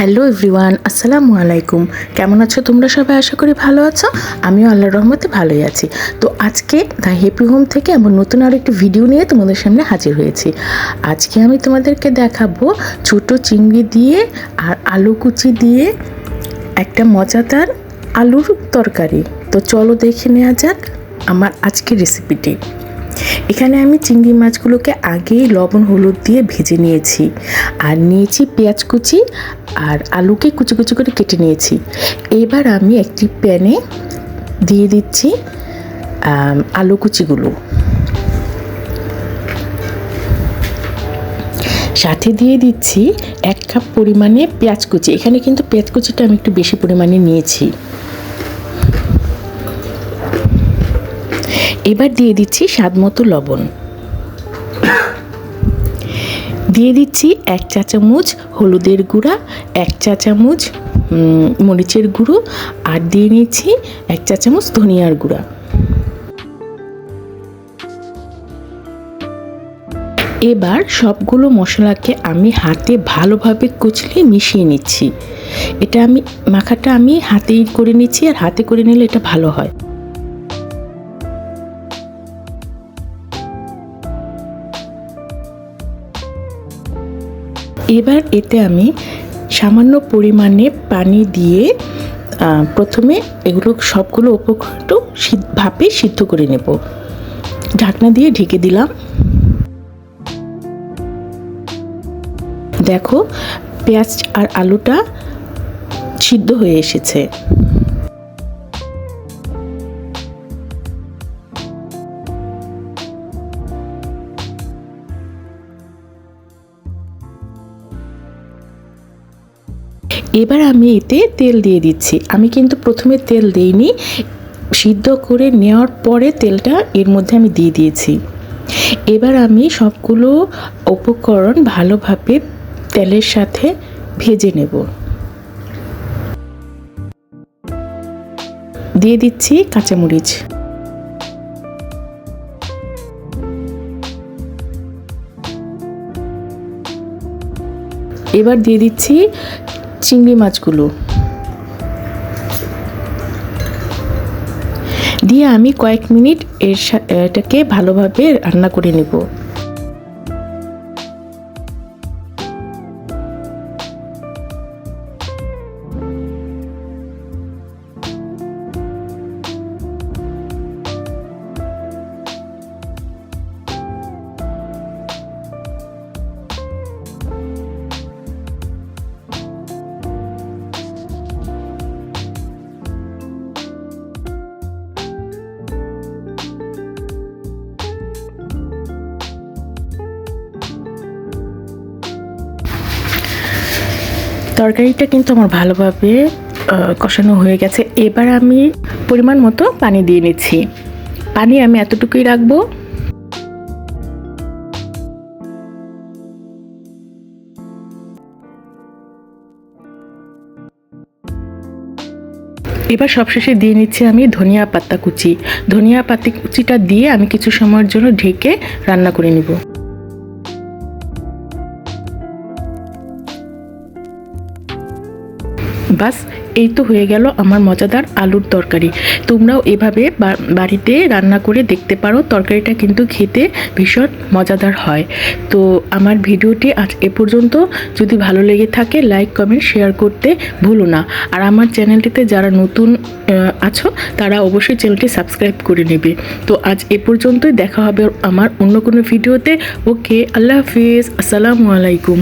Hello everyone, আসসালামু আলাইকুম। কেমন আছো তোমরা সবাই? আশা করি ভালো আছো। আমিও আল্লাহর রহমতে ভালোই আছি। তো আজকে দ্য হ্যাপি হোম থেকে এমন নতুন আরও একটি ভিডিও নিয়ে তোমাদের সামনে হাজির হয়েছি। আজকে আমি তোমাদেরকে দেখাবো ছোট চিংড়ি দিয়ে আর আলু কুচি দিয়ে একটা মজাদার আলুর তরকারি। তো চলো দেখে নেওয়া যাক আমার আজকের রেসিপিটি। এখানে আমি চিংড়ি মাছগুলোকে আগেই লবণ হলুদ দিয়ে ভেজে নিয়েছি, আর নিয়েছি পেঁয়াজ কুচি আর আলুকে কুচি কুচি করে কেটে নিয়েছি। এবার আমি একটি প্যানে দিয়ে দিচ্ছি আলু কুচিগুলো, সাথে দিয়ে দিচ্ছি 1 কাপ পরিমাণে পেঁয়াজ কুচি। এখানে কিন্তু পেঁয়াজ কুচিটা আমি একটু বেশি পরিমাণে নিয়েছি। এবার দিয়ে দিচ্ছি স্বাদ মতো লবণ, দিয়ে দিচ্ছি 1 চা চামচ হলুদের গুঁড়া, 1 চা চামচ মরিচের গুঁড়ো, আর দিয়ে নিচ্ছি 1 চা চামচ ধনিয়ার গুঁড়া। এবার সবগুলো মশলাকে আমি হাতে ভালোভাবে কুচলিয়ে মিশিয়ে নিচ্ছি। এটা মাখাটা আমি হাতেই করে নিচ্ছি, আর হাতে করে নিলে এটা ভালো হয়। এবার এতে আমি সামান্য পরিমাণে পানি দিয়ে প্রথমে এগুলো সবগুলো উপকরণ ভাপে সিদ্ধ করে নেব। ঢাকনা দিয়ে ঢেকে দিলাম। দেখো পেঁয়াজ আর আলুটা সিদ্ধ হয়ে এসেছে। এবার আমি এতে তেল দিয়ে দিচ্ছি। আমি কিন্তু প্রথমে তেল দিইনি, সিদ্ধ করে নেওয়ার পরে তেলটা এর মধ্যে আমি দিয়ে দিয়েছি। এবার আমি সবগুলো উপকরণ ভালোভাবে তেলের সাথে ভেজে নেব। দিয়ে দিচ্ছি কাঁচামরিচ, এবার দিয়ে দিচ্ছি চিংড়ি মাছগুলো, দিয়ে আমি কয়েক মিনিট এটাকে ভালোভাবে রান্না করে নেব। তরকারিটা কিন্তু আমার ভালোভাবে কষানো হয়ে গেছে। এবার আমি পরিমাণ মতো পানি দিয়ে নিচ্ছি। পানি আমি এতটুকুই রাখবো। এবার সবশেষে দিয়ে নিচ্ছি আমি ধনিয়া পাতা কুচি। ধনিয়া পাতা কুচিটা দিয়ে আমি কিছু সময়ের জন্য ঢেকে রান্না করে নিব। বাস, এই তো হয়ে গেল আমার মজাদার আলুর তরকারি। তোমরাও এভাবে বাড়িতে রান্না করে দেখতে পারো। তরকারিটা কিন্তু খেতে ভীষণ মজাদার হয়। তো আমার ভিডিওটি আজ এ পর্যন্ত। যদি ভালো লেগে থাকে লাইক কমেন্ট শেয়ার করতে ভুলো না। আর আমার চ্যানেলটিতে যারা নতুন আছো তারা অবশ্যই চ্যানেলটি সাবস্ক্রাইব করে নেবে। তো আজ এ পর্যন্তই, দেখা হবে আমার অন্য কোনো ভিডিওতে। ওকে, আল্লাহ হাফিজ, আসসালামু আলাইকুম।